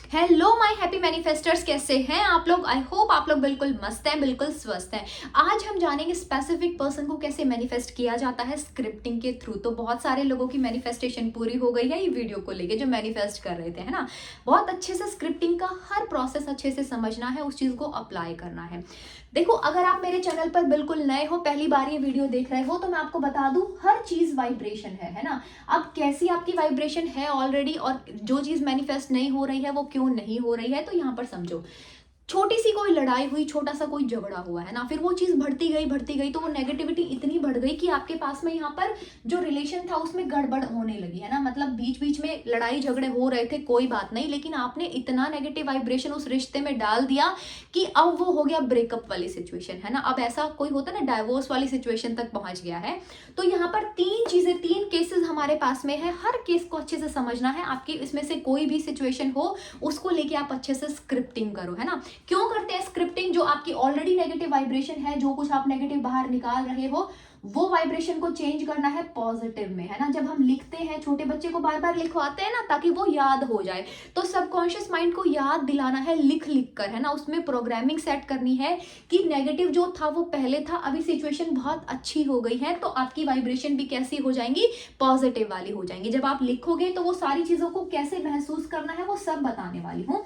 Hello my happy मैनिफेस्टर्स, कैसे हैं आप लोग। आई होप आप लोग बिल्कुल मस्त हैं, बिल्कुल स्वस्थ हैं। आज हम जानेंगे स्पेसिफिक पर्सन को कैसे मैनिफेस्ट किया जाता है स्क्रिप्टिंग के थ्रू। तो बहुत सारे लोगों की मैनिफेस्टेशन पूरी हो गई है ये वीडियो को लेके, जो मैनिफेस्ट कर रहे थे, है ना। बहुत अच्छे से स्क्रिप्टिंग का हर प्रोसेस अच्छे से समझना है, उस चीज को अप्लाई करना है। देखो, अगर आप मेरे चैनल पर बिल्कुल नए हो, पहली बार ये वीडियो देख रहे हो, तो मैं आपको बता दूं, हर चीज वाइब्रेशन है ना। अब कैसी आपकी वाइब्रेशन है ऑलरेडी, और जो चीज मैनिफेस्ट नहीं हो रही है वो क्यों नहीं हो रही है, तो यहाँ पर समझो। छोटी सी कोई लड़ाई हुई, छोटा सा कोई झगड़ा हुआ, है ना, फिर वो चीज बढ़ती गई तो वो नेगेटिविटी इतनी बढ़ गई कि आपके पास में यहाँ पर जो रिलेशन था उसमें गड़बड़ होने लगी, है ना। मतलब बीच बीच में लड़ाई झगड़े हो रहे थे, कोई बात नहीं, लेकिन आपने इतना नेगेटिव वाइब्रेशन उस रिश्ते में डाल दिया कि अब वो हो गया ब्रेकअप वाली सिचुएशन, है ना। अब ऐसा कोई होता है ना, डाइवोर्स वाली सिचुएशन तक पहुंच गया है। तो यहाँ पर तीन केसेस हमारे पास में है। हर केस को अच्छे से समझना है। आपकी इसमें से कोई भी सिचुएशन हो, उसको लेके आप अच्छे से स्क्रिप्टिंग करो, है ना। क्यों करते हैं स्क्रिप्टिंग? जो आपकी ऑलरेडी नेगेटिव वाइब्रेशन है, जो कुछ आप नेगेटिव बाहर निकाल रहे हो, वो वाइब्रेशन को चेंज करना है पॉजिटिव में, है ना। जब हम लिखते हैं, छोटे बच्चे को बार बार लिखवाते हैं ना, ताकि वो याद हो जाए, तो सबकॉन्शियस माइंड को याद दिलाना है लिख लिख कर, है ना। उसमें प्रोग्रामिंग सेट करनी है कि नेगेटिव जो था वो पहले था, अभी सिचुएशन बहुत अच्छी हो गई है, तो आपकी वाइब्रेशन भी कैसी हो जाएंगी, पॉजिटिव वाली हो जाएंगी। जब आप लिखोगे तो वो सारी चीजों को कैसे महसूस करना है वो सब बताने वाली हूँ।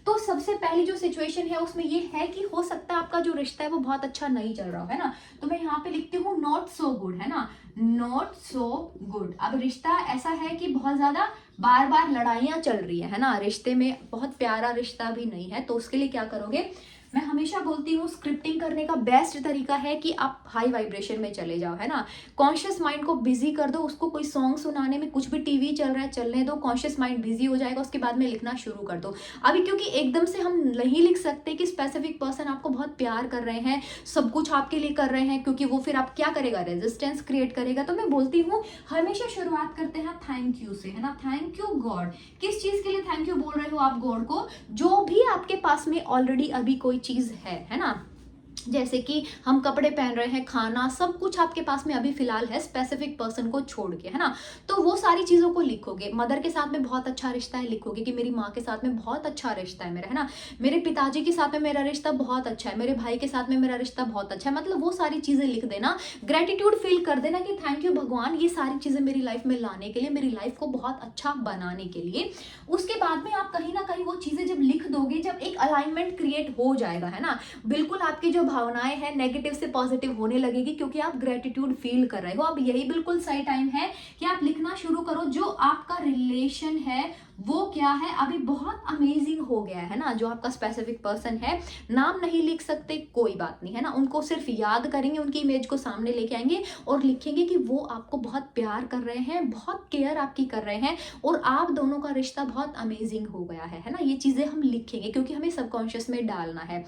तो सबसे पहली जो सिचुएशन है उसमें ये है कि हो सकता है आपका जो रिश्ता है वो बहुत अच्छा नहीं चल रहा है ना। तो मैं यहाँ पे लिखती हूँ नॉट सो गुड, है ना, नॉट सो गुड। अब रिश्ता ऐसा है कि बहुत ज्यादा बार बार लड़ाइयां चल रही है ना, रिश्ते में बहुत प्यारा रिश्ता भी नहीं है। तो उसके लिए क्या करोगे, मैं हमेशा बोलती हूँ स्क्रिप्टिंग करने का बेस्ट तरीका है कि आप हाई वाइब्रेशन में चले जाओ, है ना। कॉन्शियस माइंड को बिजी कर दो, उसको कोई सॉन्ग सुनाने में, कुछ भी टीवी चल रहा है चलने दो, कॉन्शियस माइंड बिजी हो जाएगा, उसके बाद में लिखना शुरू कर दो। अभी क्योंकि एकदम से हम नहीं लिख सकते कि स्पेसिफिक पर्सन आपको बहुत प्यार कर रहे हैं, सब कुछ आपके लिए कर रहे हैं, क्योंकि वो फिर आप क्या करेगा, रेजिस्टेंस क्रिएट करेगा। तो मैं बोलती हूँ हमेशा शुरुआत करते हैं थैंक यू से, है ना। Thank you God. किस चीज के लिए थैंक यू बोल रहे हो आप गॉड को? जो भी आपके पास में ऑलरेडी अभी कोई चीज है ना। जैसे कि हम कपड़े पहन रहे हैं, खाना, सब कुछ आपके पास में अभी फिलहाल है, स्पेसिफिक पर्सन को छोड़ के, है ना। तो वो सारी चीजों को लिखोगे। मदर के साथ में बहुत अच्छा रिश्ता है, लिखोगे कि मेरी माँ के साथ में बहुत अच्छा रिश्ता है मेरा, है ना। मेरे पिताजी के साथ में मेरा रिश्ता बहुत अच्छा है, मेरे भाई के साथ में मेरा रिश्ता बहुत अच्छा है। मतलब वो सारी चीजें लिख देना, ग्रेटिट्यूड फील कर देना कि थैंक यू भगवान, ये सारी चीजें मेरी लाइफ में लाने के लिए, मेरी लाइफ को बहुत अच्छा बनाने के लिए। उसके बाद में आप कहीं ना कहीं वो चीजें जब लिख दोगे, जब एक अलाइनमेंट क्रिएट हो जाएगा, है ना, बिल्कुल आपकी जो भावनाएं हैं नेगेटिव से पॉजिटिव होने लगेगी, क्योंकि आप ग्रेटिट्यूड फील कर रहे हो। अब यही बिल्कुल सही टाइम है कि आप लिखना शुरू करो, जो आपका रिलेशन है वो क्या है, अभी बहुत अमेजिंग हो गया है ना। जो आपका स्पेसिफिक पर्सन है, नाम नहीं लिख सकते, कोई बात नहीं, है ना। उनको सिर्फ याद करेंगे, उनकी इमेज को सामने लेके आएंगे और लिखेंगे कि वो आपको बहुत प्यार कर रहे हैं, बहुत केयर आपकी कर रहे हैं, और आप दोनों का रिश्ता बहुत अमेजिंग हो गया है ना। ये चीजें हम लिखेंगे क्योंकि हमें सबकॉन्शियस में डालना है।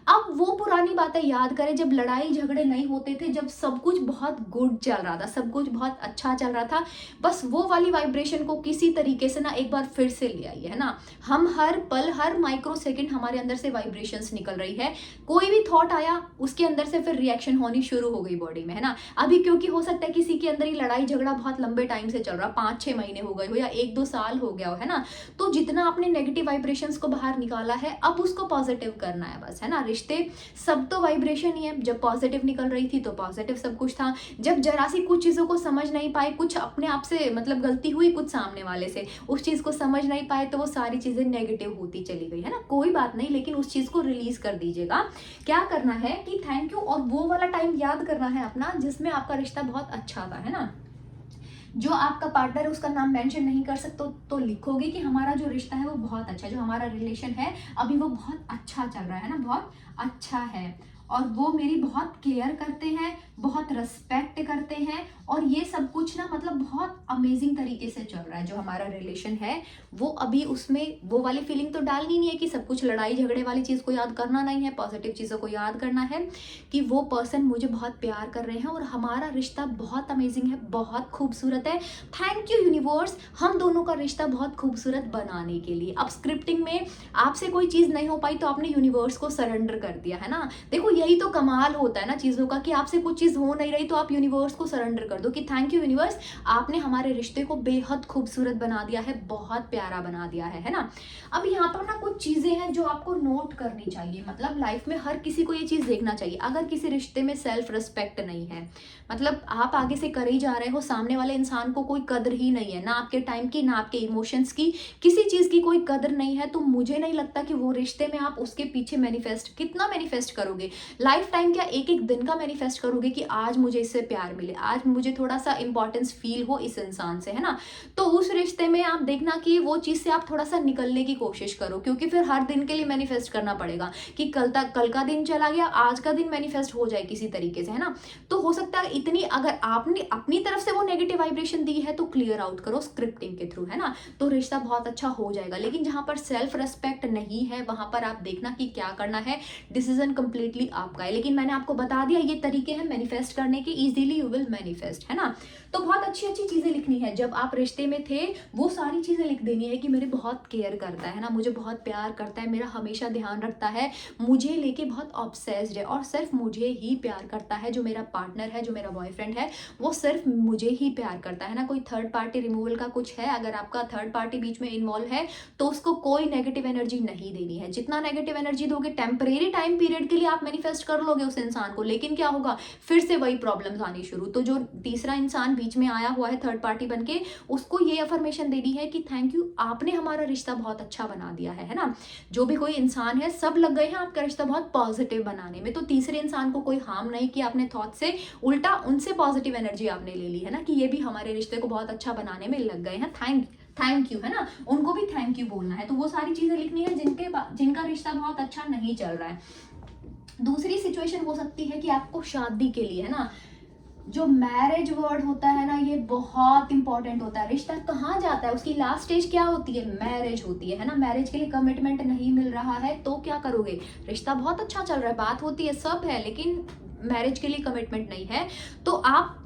अब वो पुरानी बातें याद करें, जब लड़ाई झगड़े नहीं होते थे, जब सब कुछ बहुत गुड चल रहा था, सब कुछ बहुत अच्छा चल रहा था, बस वो वाली वाइब्रेशन को किसी तरीके से ना एक बार फिर से ले आइए, है ना। हम हर पल, हर माइक्रो सेकंड हमारे अंदर से वाइब्रेशंस निकल रही है। कोई भी थॉट आया, उसके अंदर से फिर रिएक्शन होनी शुरू हो गई बॉडी में, है ना। अभी क्योंकि हो सकता है किसी के अंदर ही लड़ाई झगड़ा बहुत लंबे टाइम से चल रहा, 5-6 महीने हो गए हो, या 1-2 साल हो गया हो, है ना। तो जितना आपने नेगेटिव वाइब्रेशंस को बाहर निकाला है, अब उसको पॉजिटिव करना है बस, है ना। रिश्ते सब तो वाइब्रेशन ही है। जब पॉजिटिव निकल रही थी तो पॉजिटिव सब कुछ था। जब जरा सी कुछ चीजों को समझ नहीं पाए, कुछ अपने आप से मतलब गलती हुई कुछ सामने वाले से, उस चीज को समझ नहीं पाए, तो वो सारी चीजें नेगेटिव होती चली गई, है ना। कोई बात नहीं, लेकिन उस चीज को रिलीज कर दीजिएगा। क्या करना है कि थैंक यू, और वो वाला टाइम याद करना है अपना जिसमें आपका रिश्ता बहुत अच्छा था, है ना। जो आपका पार्टनर है उसका नाम मेंशन नहीं कर सकते, तो लिखोगे कि हमारा जो रिश्ता है वो बहुत अच्छा है, जो हमारा रिलेशन है अभी वो बहुत अच्छा चल रहा है ना, बहुत अच्छा है, और वो मेरी बहुत केयर करते हैं, बहुत रिस्पेक्ट करते हैं, और ये सब कुछ ना मतलब बहुत अमेजिंग तरीके से चल रहा है जो हमारा रिलेशन है वो। अभी उसमें वो वाली फीलिंग तो डालनी नहीं है कि सब कुछ लड़ाई झगड़े वाली चीज को याद करना नहीं है, पॉजिटिव चीजों को याद करना है कि वो पर्सन मुझे बहुत प्यार कर रहे हैं और हमारा रिश्ता बहुत अमेजिंग है, बहुत खूबसूरत है। थैंक यू यूनिवर्स, हम दोनों का रिश्ता बहुत खूबसूरत बनाने के लिए। अब स्क्रिप्टिंग में आपसे कोई चीज नहीं हो पाई तो आपने यूनिवर्स को सरेंडर कर दिया, है ना। देखो यही तो कमाल होता है ना चीज़ों का, कि आपसे कुछ चीज़ हो नहीं रही तो आप यूनिवर्स को सरेंडर कर दो कि थैंक यू यूनिवर्स, आपने हमारे रिश्ते को बेहद खूबसूरत बना दिया है, बहुत प्यारा बना दिया है ना। अब यहाँ पर ना कुछ चीज़ें हैं जो आपको नोट करनी चाहिए, मतलब लाइफ में हर किसी को ये चीज़ देखना चाहिए। अगर किसी रिश्ते में सेल्फ रिस्पेक्ट नहीं है, मतलब आप आगे से कर ही जा रहे हो, सामने वाले इंसान को कोई कदर ही नहीं है, ना आपके टाइम की, ना आपके इमोशंस की, किसी चीज़ की कोई कदर नहीं है, तो मुझे नहीं लगता कि वो रिश्ते में आप उसके पीछे मैनिफेस्ट, कितना मैनिफेस्ट करोगे, लाइफ टाइम क्या एक एक दिन का मैनिफेस्ट करोगे कि आज मुझे इससे प्यार मिले, आज मुझे थोड़ा सा इंपॉर्टेंस फील हो इस इंसान से, है ना। तो उस रिश्ते में आप देखना कि वो चीज़ से आप थोड़ा सा निकलने की कोशिश करो, क्योंकि फिर हर दिन के लिए मैनिफेस्ट करना पड़ेगा कि कल का दिन चला गया, आज का दिन मैनिफेस्ट हो जाए किसी तरीके से, है ना। तो हो सकता है इतनी, अगर आपने अपनी तरफ से वो नेगेटिव वाइब्रेशन दी है तो क्लियर आउट करो स्क्रिप्टिंग के थ्रू, है ना, तो रिश्ता बहुत अच्छा हो जाएगा। लेकिन जहां पर सेल्फ रेस्पेक्ट नहीं है वहां पर आप देखना कि क्या करना है, डिसीजन कंप्लीटली आपका है। लेकिन मैंने आपको बता दिया ये तरीके हैं मैनिफेस्ट करने के, इजीली यू विल मैनिफेस्ट, है ना। तो बहुत अच्छी अच्छी चीजें लिखनी है, जब आप रिश्ते में थे वो सारी चीजें लिख देनी है कि मेरे बहुत केयर करता है ना, मुझे बहुत प्यार करता है, मेरा हमेशा ध्यान रखता है, मुझे लेके बहुत ऑब्सेस्ड है और सिर्फ मुझे ही प्यार करता है, जो मेरा पार्टनर है, जो मेरा बॉयफ्रेंड है, वो सिर्फ मुझे ही प्यार करता है ना। कोई थर्ड पार्टी रिमूवल का कुछ है, अगर आपका थर्ड पार्टी बीच में इन्वॉल्व है तो उसको कोई नेगेटिव एनर्जी नहीं देनी है। जितना नेगेटिव एनर्जी दोगे टेम्परेरी टाइम पीरियड के लिए आप मैनिफेस्ट कर लोगे उस इंसान को, लेकिन क्या होगा, फिर से वही प्रॉब्लम्स आनी शुरू। तो जो तीसरा इंसान बीच में आया हुआ है थर्ड पार्टी बनके, उसको ये अफर्मेशन देनी है कि थैंक यू, आपने हमारा रिश्ता बहुत अच्छा बना दिया है ना। जो भी कोई इंसान है सब लग गए हैं आपका रिश्ता बहुत पॉजिटिव बनाने में, तो तीसरे इंसान को कोई हार्म नहीं किया आपने थॉट से, उल्टा उनसे पॉजिटिव एनर्जी आपने ले ली है ना, कि ये भी हमारे रिश्ते को बहुत अच्छा बनाने में लग गए हैं, थैंक यू, है ना, उनको भी थैंक यू बोलना है। तो वो सारी चीजें लिखनी है जिनका रिश्ता बहुत अच्छा नहीं चल रहा है। दूसरी सिचुएशन हो सकती है कि आपको शादी के लिए, है ना, जो मैरिज वर्ड होता है ना, ये बहुत इंपॉर्टेंट होता है। रिश्ता कहाँ जाता है, उसकी लास्ट स्टेज क्या होती है, मैरिज होती है ना। मैरिज के लिए कमिटमेंट नहीं मिल रहा है तो क्या करोगे, रिश्ता बहुत अच्छा चल रहा है, बात होती है, सब है, लेकिन मैरिज के लिए कमिटमेंट नहीं है, तो आप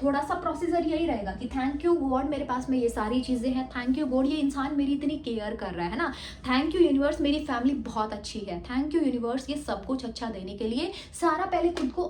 थोड़ा सा प्रोसीजर यही रहेगा कि थैंक यू गॉड, मेरे पास में ये सारी चीज़ें हैं, थैंक यू गॉड ये इंसान मेरी इतनी केयर कर रहा है ना, थैंक यू यूनिवर्स मेरी फैमिली बहुत अच्छी है, थैंक यू यूनिवर्स ये सब कुछ अच्छा देने के लिए। सारा पहले खुद को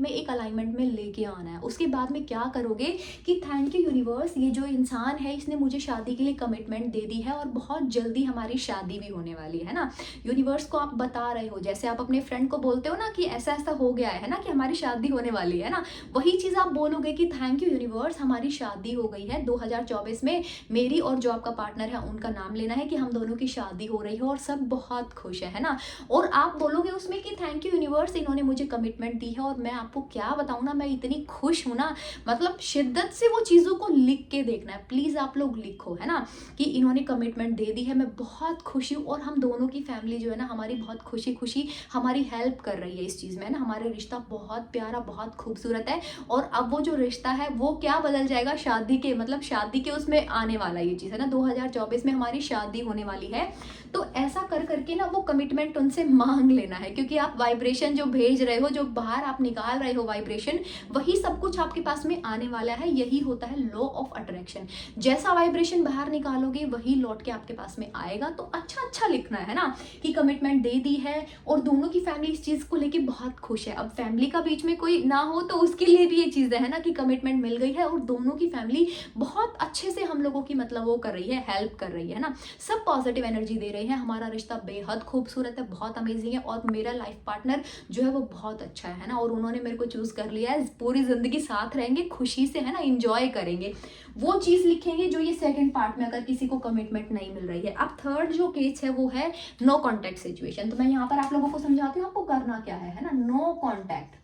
एक अलाइनमेंट में लेके आना है। उसके बाद में क्या करोगे कि थैंक यू यूनिवर्स, ये जो इंसान है इसने मुझे शादी के लिए कमिटमेंट दे दी है और बहुत जल्दी हमारी शादी भी होने वाली है ना। यूनिवर्स को आप बता रहे हो, जैसे आप अपने फ्रेंड को बोलते हो ना कि ऐसा ऐसा हो गया है ना, कि हमारी शादी होने वाली है ना, वही चीज़ आप बोलोगे कि थैंक यू यूनिवर्स हमारी शादी हो गई है 2024 में, मेरी और जो आपका पार्टनर है उनका नाम लेना है कि हम दोनों की शादी हो रही है और सब बहुत खुश है ना। और आप बोलोगे उसमें कि थैंक यू यूनिवर्स इन्होंने मुझे कमिटमेंट दी है और मैं आपको क्या बताऊं ना, मैं इतनी खुश हूं ना, मतलब शिद्दत से वो चीज़ों को लिख के देखना है, प्लीज़ आप लोग लिखो, है ना, कि इन्होंने कमिटमेंट दे दी है, मैं बहुत खुशी हूँ और हम दोनों की फैमिली जो है ना हमारी बहुत खुशी खुशी हमारी हेल्प कर रही है इस चीज़ में, है ना, हमारा रिश्ता बहुत प्यारा बहुत खूबसूरत है। और अब वो जो रिश्ता है वो क्या बदल जाएगा, शादी के, मतलब शादी के उसमें आने वाला ये चीज़ है ना, 2024 में हमारी शादी होने वाली है। तो ऐसा कर करके ना वो कमिटमेंट उनसे मांग लेना है, क्योंकि आप वाइब्रेशन जो भेज रहे हो, जो बाहर आप निकाल रहे हो वाइब्रेशन, वही सब कुछ आपके पास में आने वाला है। यही होता है लॉ ऑफ अट्रैक्शन, जैसा वाइब्रेशन बाहर निकालोगे वही लौट के आपके पास में आएगा। तो अच्छा अच्छा लिखना है ना, कि कमिटमेंट दे दी है और दोनों की फैमिली इस चीज़ को लेके बहुत खुश है। अब फैमिली का बीच में कोई ना हो तो उसके लिए भी ये चीज़ है ना, कि कमिटमेंट मिल गई है और दोनों की फैमिली बहुत अच्छे से हम लोगों की, मतलब वो कर रही है, हेल्प कर रही है ना, सब पॉजिटिव एनर्जी दे रहे हैं, हमारा रिश्ता बेहद खूबसूरत है, बहुत अमेजिंग है और मेरा लाइफ पार्टनर जो है वो बहुत अच्छा है ना, और उन्होंने मेरे को चूज कर लिया है, पूरी जिंदगी साथ रहेंगे खुशी से, है ना, इंजॉय करेंगे। वो चीज लिखेंगे जो ये सेकंड पार्ट में, अगर किसी को कमिटमेंट नहीं मिल रही है। अब थर्ड जो केस है वो है नो कॉन्टैक्ट सिचुएशन। तो मैं यहाँ पर आप लोगों को समझाती हूँ आपको करना क्या है ना, नो कॉन्टैक्ट।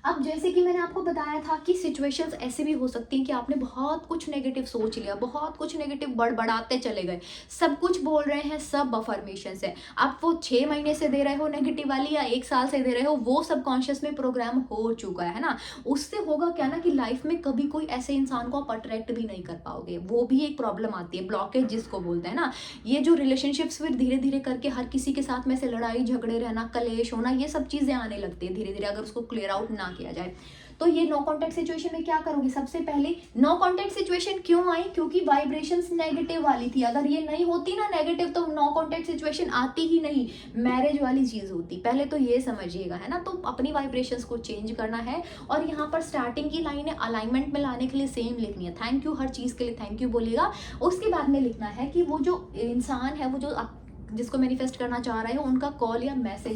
अब जैसे कि मैंने आपको बताया था कि सिचुएशंस ऐसे भी हो सकती हैं कि आपने बहुत कुछ नेगेटिव सोच लिया, बहुत कुछ नेगेटिव बड़बड़ाते चले गए, सब कुछ बोल रहे हैं, सब अफर्मेशंस है, आप वो 6 महीने से दे रहे हो नेगेटिव वाली या 1 साल से दे रहे हो, वो सबकॉन्शियस में प्रोग्राम हो चुका है ना। उससे होगा क्या ना, कि लाइफ में कभी कोई ऐसे इंसान को आप अट्रैक्ट भी नहीं कर पाओगे, वो भी एक प्रॉब्लम आती है, ब्लॉकेज जिसको बोलते हैं ना। ये जो रिलेशनशिप्स फिर धीरे धीरे करके हर किसी के साथ में से लड़ाई झगड़े रहना, कलेश होना, ये सब चीज़ें आने लगती है धीरे धीरे, अगर उसको क्लियर आउट ना किया जाए। तो ये नो कॉन्टैक्ट सिचुएशन में क्या करोगे, सबसे पहले नो कॉन्टैक्ट सिचुएशन क्यों आई, क्योंकि वाइब्रेशंस नेगेटिव वाली थी। अगर ये नहीं होती ना नेगेटिव तो नो कॉन्टैक्ट सिचुएशन आती ही नहीं, मैरिज वाली चीज होती। पहले तो ये समझिएगा, है ना। तो अपनी वाइब्रेशंस को चेंज करना है और यहाँ पर स्टार्टिंग की लाइन है अलाइनमेंट में लाने के लिए सेम लिखनी है, थैंक यू, हर चीज के लिए थैंक यू बोलिएगा। उसके बाद में लिखना है कि वो जो इंसान है, वो जो जिसको मैनिफेस्ट करना चाह रहे हो, उनका कॉल या मैसेज